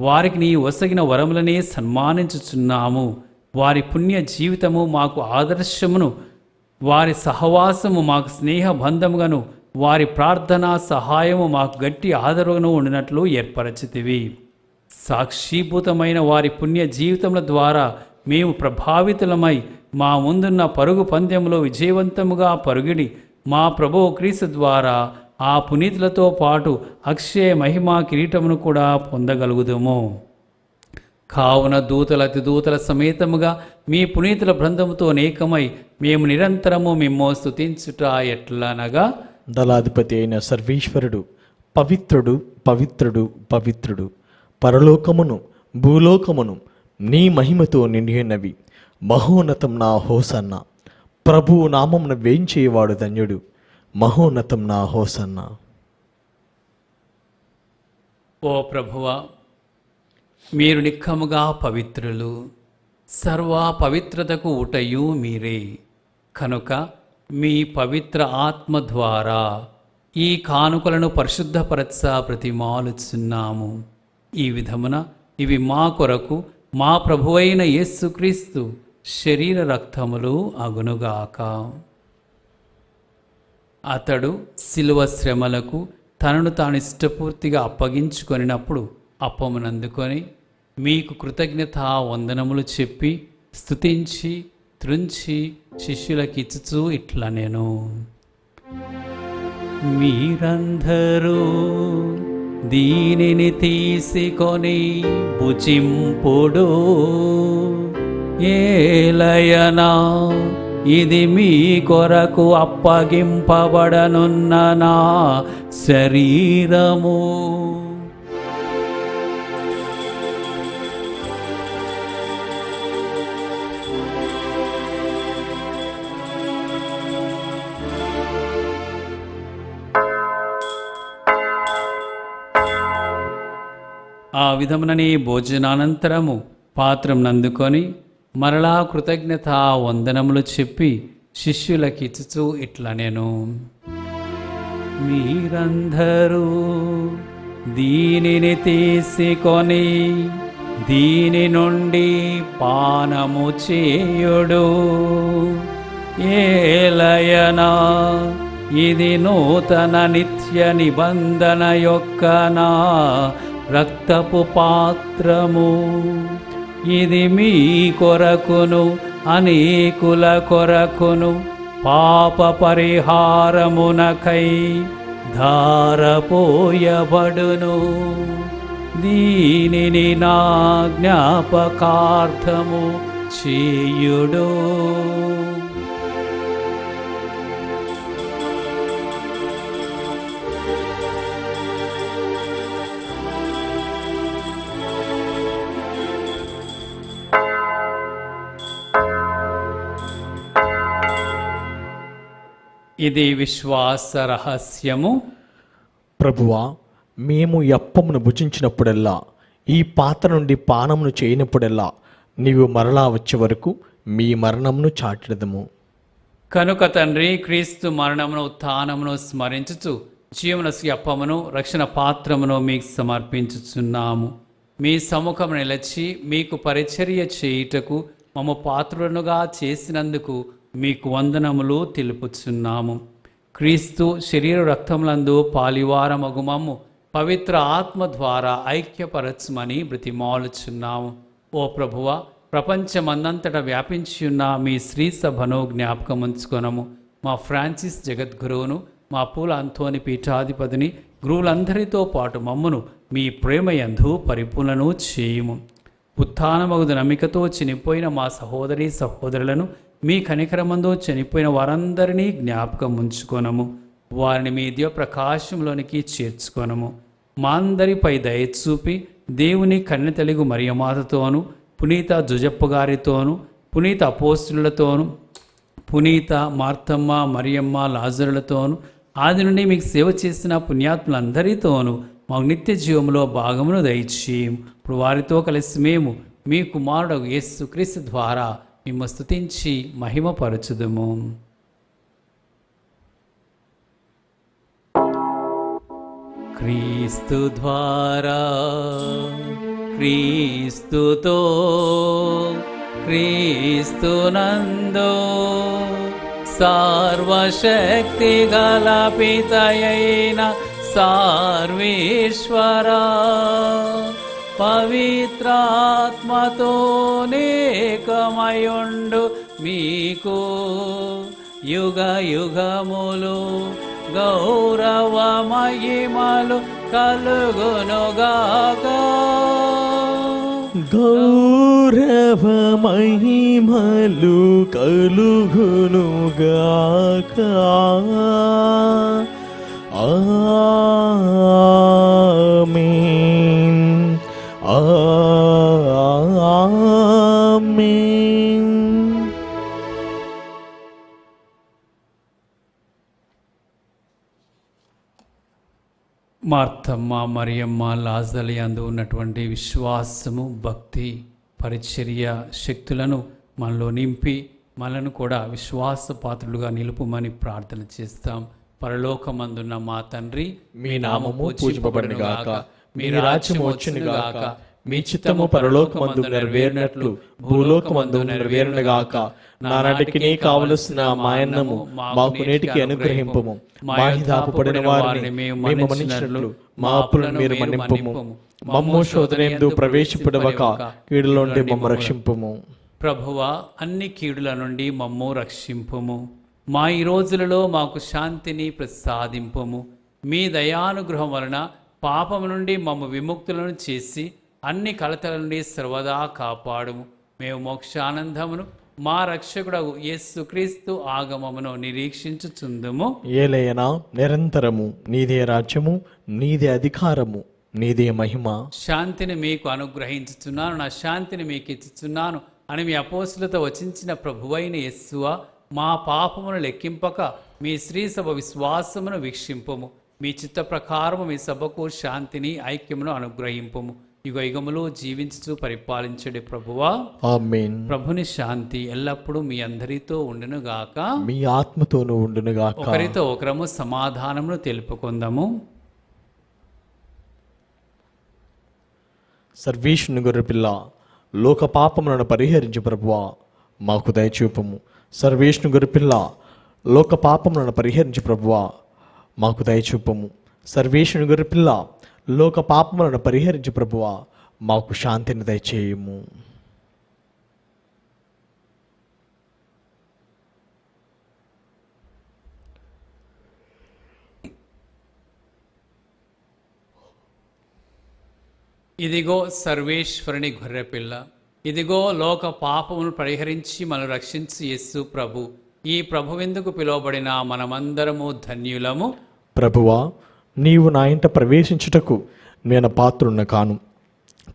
వారికి నీ ఒసగిన వరములనే సన్మానించుచున్నాము. వారి పుణ్య జీవితము మాకు ఆదర్శమును, వారి సహవాసము మాకు స్నేహబంధముగాను, వారి ప్రార్థనా సహాయము మాకు గట్టి ఆదరణను ఉండినట్లు ఏర్పరచితివి. సాక్షీభూతమైన వారి పుణ్య జీవితముల ద్వారా మేము ప్రభావితులమై మా ముందున్న పరుగు పందెంలో విజయవంతముగా పరుగిడి మా ప్రభువు క్రీస్తు ద్వారా ఆ పునీతులతో పాటు అక్షయ మహిమా కిరీటమును కూడా పొందగలుగుదుము. కావున దూతల అతిదూతల సమేతముగా మీ పునీతుల బృందముతో అనేకమై మేము నిరంతరము మిమ్మో స్తుతించుట ఎట్లనగా, దళాధిపతి అయిన సర్వేశ్వరుడు పవిత్రుడు, పవిత్రుడు, పవిత్రుడు, పరలోకమును భూలోకమును నీ మహిమతో నిండినవి. మహోన్నతం నా హోసన్న. ప్రభువు నామమున వేయించేవాడు ధన్యుడు. మహోన్నతం నా హోసన్న. ఓ ప్రభువా, మీరు నిక్కముగా పవిత్రులు, సర్వ పవిత్రతకు ఊటయు మీరే. కనుక మీ పవిత్ర ఆత్మ ద్వారా ఈ కానుకలను పరిశుద్ధపరచ ప్రతిమాలుచున్నాము. ఈ విధమున ఇవి మా కొరకు మా ప్రభువైన యేసుక్రీస్తు శరీర రక్తములు అగునుగాక. అతడు శిలువ శ్రమలకు తనను తాను ఇష్టపూర్తిగా అప్పగించుకొనినప్పుడు అప్పమునందుకొని మీకు కృతజ్ఞతా వందనములు చెప్పి స్తుతించి త్రుంచి శిష్యులకిచ్చుచూ ఇట్లా నేను, మీరందరూ దీనిని తీసుకొని భుజింపుడు. ఏలయనా ఇది మీ కొరకు అప్పగింపబడనున్న నా శరీరము. ఆ విధముననే భోజనానంతరము పాత్రం నందుకొని మరలా కృతజ్ఞతా వందనములు చెప్పి శిష్యులకిచ్చుచూ ఇట్లా నేను, మీరందరూ దీనిని తీసుకొని దీని నుండి పానము చేయుడు. ఏలయనా ఇది నూతన నిత్య నిబంధన యొక్క నా రక్తపు పాత్రము. ఇది మీ కొరకును అనేకుల కొరకును పాప పరిహారమునకై ధారపోయబడును. దీనిని నా జ్ఞాపకార్థము చేయుడు. ఇది విశ్వాస రహస్యము. ప్రభువా, మేము ఈ అప్పమును భుజించినప్పుడల్లా ఈ పాత్ర నుండి పానమును చేయనప్పుడల్లా నీవు మరలా వచ్చే వరకు మీ మరణమును చాటెదము. కనుక తండ్రి, క్రీస్తు మరణమును ఉత్థానమును స్మరించుచు జీవనస్కి అప్పమును రక్షణ పాత్రమును మీకు సమర్పించుచున్నాము. మీ సముఖము నిలచి మీకు పరిచర్య చేయుటకు మమ్మ పాత్రులనుగా చేసినందుకు మీకు వందనములు తెలుపుచున్నాము. క్రీస్తు శరీర రక్తములందు పాలివారమగు మమ్ము పవిత్ర ఆత్మ ద్వారా ఐక్యపరచుమని బ్రతిమాలుచున్నాము. ఓ ప్రభువ, ప్రపంచమందంతటా వ్యాపించి ఉన్న మీ శ్రీ సభను జ్ఞాపకం ఉంచుకొనము. మా ఫ్రాన్సిస్ జగద్గురువును, మా పూల అంతోని పీఠాధిపతిని, గురువులందరితో పాటు మమ్మును మీ ప్రేమయందు పరిపూర్ణను చేయుము. ఉత్థానమగు నమ్మికతో చనిపోయిన మా సహోదరి సహోదరులను, మీ కనికరమందు చనిపోయిన వారందరినీ జ్ఞాపకం ఉంచుకొనము. వారిని మీ దివ్య ప్రకాశంలోనికి చేర్చుకొనము. మా అందరిపై దయచూపి దేవుని కన్నెతెలుగు మరియమాతతోను, పునీత జుజప్ప గారితోను, పునీత అపోస్తులతోను, పునీత మార్తమ్మ, మరియమ్మ, లాజరులతోను, ఆది నుండి మీకు సేవ చేసిన పుణ్యాత్ములందరితోనూ మాకు నిత్య జీవంలో భాగమును దయచేయం. ఇప్పుడు వారితో కలిసి మేము మీ కుమారుడు యేసుక్రీస్తు ద్వారా మిమ్ము స్తుతించి మహిమపరచుదుము. క్రీస్తు ద్వారా, క్రీస్తుతో, క్రీస్తునందు సర్వశక్తి గల పితయైన సర్వేశ్వరా, పవిత్రాత్మతో నేకమయుండు మీకు యుగ యుగములు గౌరవ మహిమలు కలుగునుగాక. గౌరవ మహిమలు కలుగునుగాక. ఆమేన్. ఆమేన్. మార్తమ్మ, మరియమ్మ, లాజలి అందు ఉన్నటువంటి విశ్వాసము, భక్తి, పరిచర్య శక్తులను మనలో నింపి మనను కూడా విశ్వాస పాత్రులుగా నిలుపుమని ప్రార్థన చేస్తాం. పరలోకమందున్న మా తండ్రి, మీ నామము పూజింపబడునుగాక. మీ రాజ్యము వచ్చునుగాక. మీ చిత్తము పరలోకమందు నెరవేరినట్లు భూలోకమందు నెరవేరునుగాక. నానాటికి నీ కావలసిన మాయన్నము మాకు నేటికి అనుగ్రహింపము. మాహిదాపడిన వారిని మేము మన్నించినట్లు మా అప్పులను మీరు మన్నింపము. మమ్ము శోధనయందు ప్రవేశపెడవక కీడులోండి మమ్ము రక్షింపుము. ప్రభువా, అన్ని కీడుల నుండి మమ్ము రక్షింపుము. మా ఈ రోజులలో మాకు శాంతిని ప్రసాదింపుము. మీ దయానుగ్రహం వలన పాపము నుండి మమ్ము విముక్తులను చేసి అన్ని కలతల నుండి సర్వదా కాపాడుము. మేము మోక్షానందమును మా రక్షకుడు యేసుక్రీస్తు ఆగమమును నిరీక్షించుచుందుము. ఏలయనా నిరంతరము నీదే రాజ్యము, నీదే అధికారము, నీదే మహిమ. శాంతిని మీకు అనుగ్రహించుచున్నాను, నా శాంతిని మీకు ఇచ్చుచున్నాను అని మీ అపోస్తులతో వచించిన ప్రభువైన యేసువా, మా పాపమును లెక్కింపక మీ శ్రీ సభ విశ్వాసమును వీక్షింపము. మీ చిత్త ప్రకారము మీ సభకు శాంతిని ఐక్యమును అనుగ్రహింపము. యుగ యుగములు జీవించుచు పరిపాలించడే ప్రభువా, ఆమేన్. ప్రభుని శాంతి ఎల్లప్పుడూ మీ అందరితో ఉండునుగాక. మీ ఆత్మతోనూ ఉండునుగాక. ఒకరితో ఒకరము సమాధానమును తెలుపుకుందాము. సర్వేశ్వరుని గొర్రెపిల్ల, లోక పాపములను పరిహరించు ప్రభువా, మాకు దయచూపము. సర్వేశ్వరుని గొర్రెపిల్ల, లోక పాపములను పరిహరించు ప్రభువా, మాకు దయచూపము. సర్వేశ్వరుని గొర్రెపిల్ల, లోక పాపములను పరిహరించు ప్రభువా, మాకు శాంతిని దయచేయము. ఇదిగో సర్వేశ్వరుని గొర్రెపిల్ల, ఇదిగో లోక పాపమును పరిహరించి మనల్ని రక్షించి యేసు ప్రభు. ఈ ప్రభువెందుకు పిలువబడిన మనమందరము ధన్యులము. ప్రభువా, నీవు నా ఇంట ప్రవేశించుటకు నేను పాత్రున్న కాను,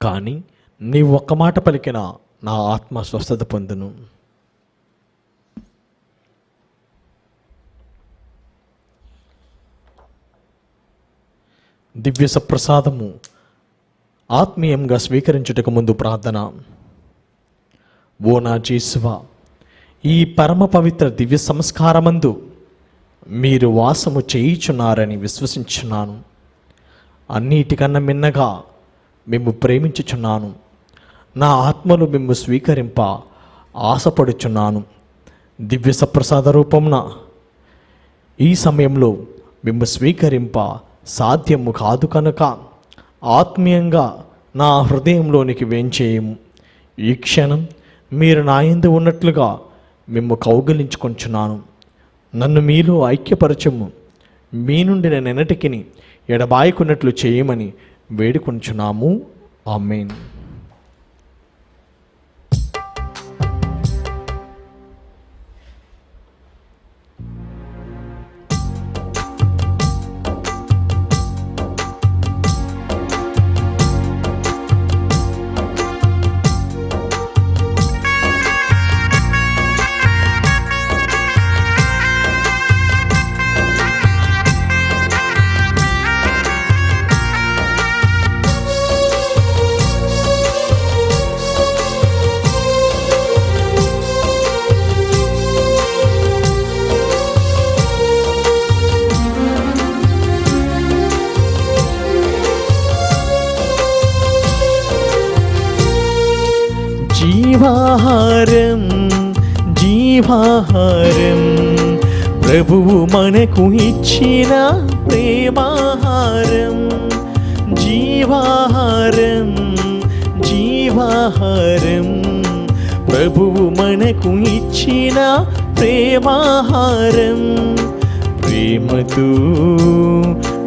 కానీ నీవు ఒక్క మాట పలికిన నా ఆత్మ స్వస్థత పొందును. దివ్య సప్రసాదము ఆత్మీయంగా స్వీకరించుటకు ముందు ప్రార్థన. ఓ నా యేసువా, ఈ పరమ పవిత్ర దివ్య సంస్కారమందు మీరు వాసము చేయుచున్నారని విశ్వసించున్నాను. అన్నిటికన్నా మిన్నగా మిమ్ము ప్రేమించుచున్నాను. నా ఆత్మను మిమ్ము స్వీకరింప ఆశపడుచున్నాను. దివ్య సప్రసాద రూపమున ఈ సమయంలో మిమ్ము స్వీకరింప సాధ్యము కాదు కనుక ఆత్మీయంగా నా హృదయంలోనికి వేంచేయము. ఈ క్షణం మీరు నా యందు ఉన్నట్లుగా మిమ్ము కౌగిలించుకొంచున్నాను. నన్ను మీలో ఐక్యపరచము. మీ నుండి నేను ఎన్నటికిని ఎడబాయకున్నట్లు చేయమని వేడుకొంచున్నాము. ఆమేన్. జీవాహారం జీవాహారం ప్రభువు మనకు ఇచ్చిన ప్రేమాహారం. జీవాహారం జీవాహారం ప్రభువు మనకు ఇచ్చిన ప్రేమాహారం. ప్రేమతో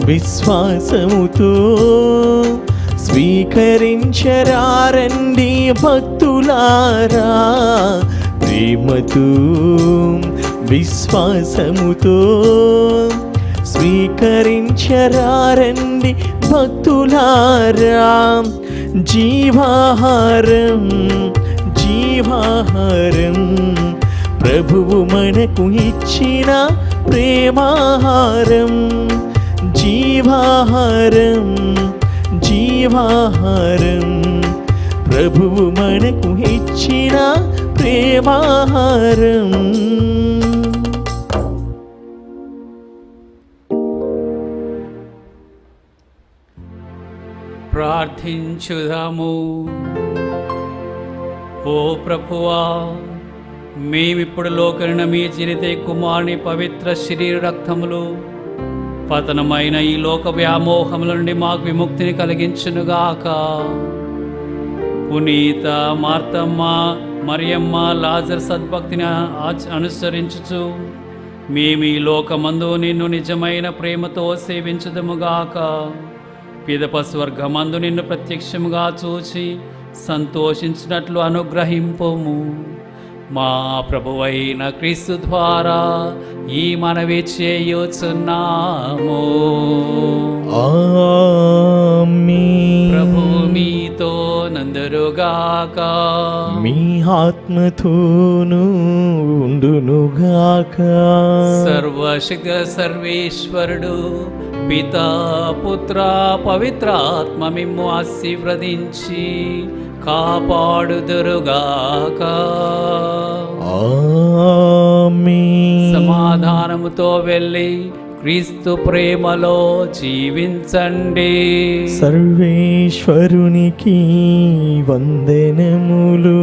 విశ్వాసముతో స్వీకరించరారండి భక్తులారా. ప్రేమతో విశ్వాసముతో స్వీకరించరారండి భక్తులారా. జీవాహారం జీవాహారం ప్రభువు మనకు ఇచ్చిన ప్రేమాహారం. జీవాహారం జీవాహారం ప్రభువు మనకు ఇచ్చిన ప్రేమాహారం. ప్రార్థించుదాము. ఓ ప్రభువా, మేమిప్పుడు లోకరిన మీ జనితే కుమారుని పవిత్ర శరీర రక్తములు పతనమైన ఈ లోక వ్యామోహముల నుండి మాకు విముక్తిని కలిగించునుగాక. పునీత మార్తమ్మ, మరియమ్మ, లాజర్ సద్భక్తిని అనుసరించుచు మేము ఈ లోకమందు నిన్ను నిజమైన ప్రేమతో సేవించుదముగాక. పిదప స్వర్గమందు నిన్ను ప్రత్యక్షముగా చూచి సంతోషించినట్లు అనుగ్రహింపుము. మా ప్రభువైన క్రీస్తు ద్వారా ఈ మనవి చేయుచున్నాము. ఆమేన్. ప్రభువు మీతో నందరుగాక, మీ ఆత్మతోనూ ఉండునుగాక. సర్వశక్తి సర్వేశ్వరుడు పితా పుత్ర పవిత్రాత్మ మిమ్ము ఆశీర్వదించి కాపాడుదురుగాక. ఆమేన్. సమాధానముతో వెళ్ళి క్రీస్తు ప్రేమలో జీవించండి. సర్వేశ్వరునికి వందనములు.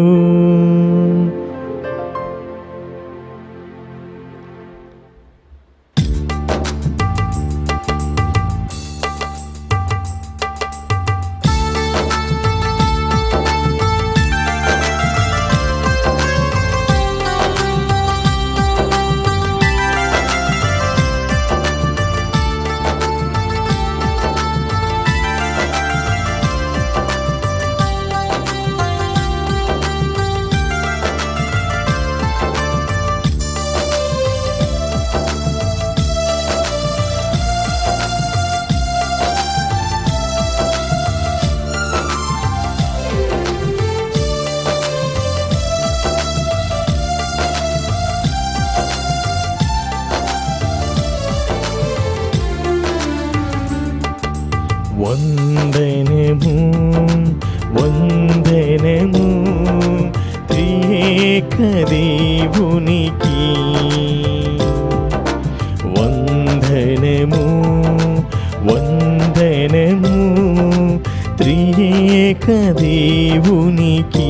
వందనము వందనము త్రియేక దేవునికి వందనము వందనము త్రియేక దేవునికి.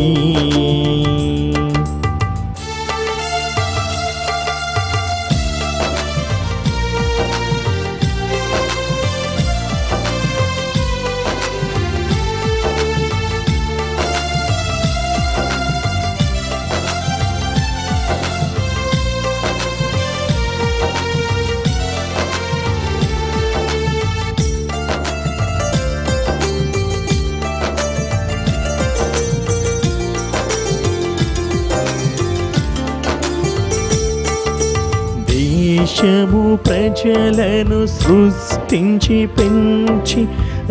దేశము ప్రజలను సృష్టించి పెంచి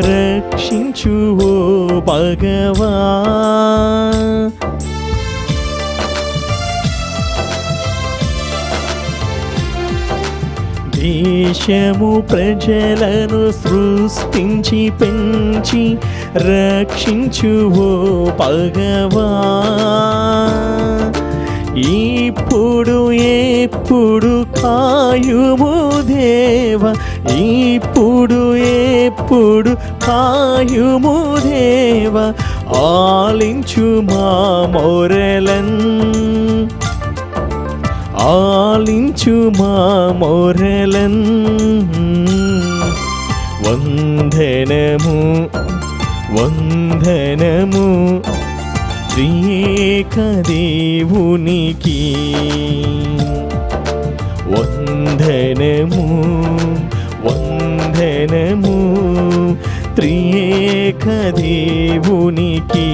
రక్షించు ఓ భగవా, దేశము ప్రజలను సృష్టించి పెంచి రక్షించు ఓ భగవా, ఇప్పుడు ఎప్పుడు కాయుము దేవ, ఇప్పుడు ఎప్పుడు కాయుము దేవ, ఆలించు మా మొరలన్, ఆలించు మా మొరలన్. వందనము వందనము త్రియేక దేవునికి వందనము వందనము త్రియేక దేవునికి.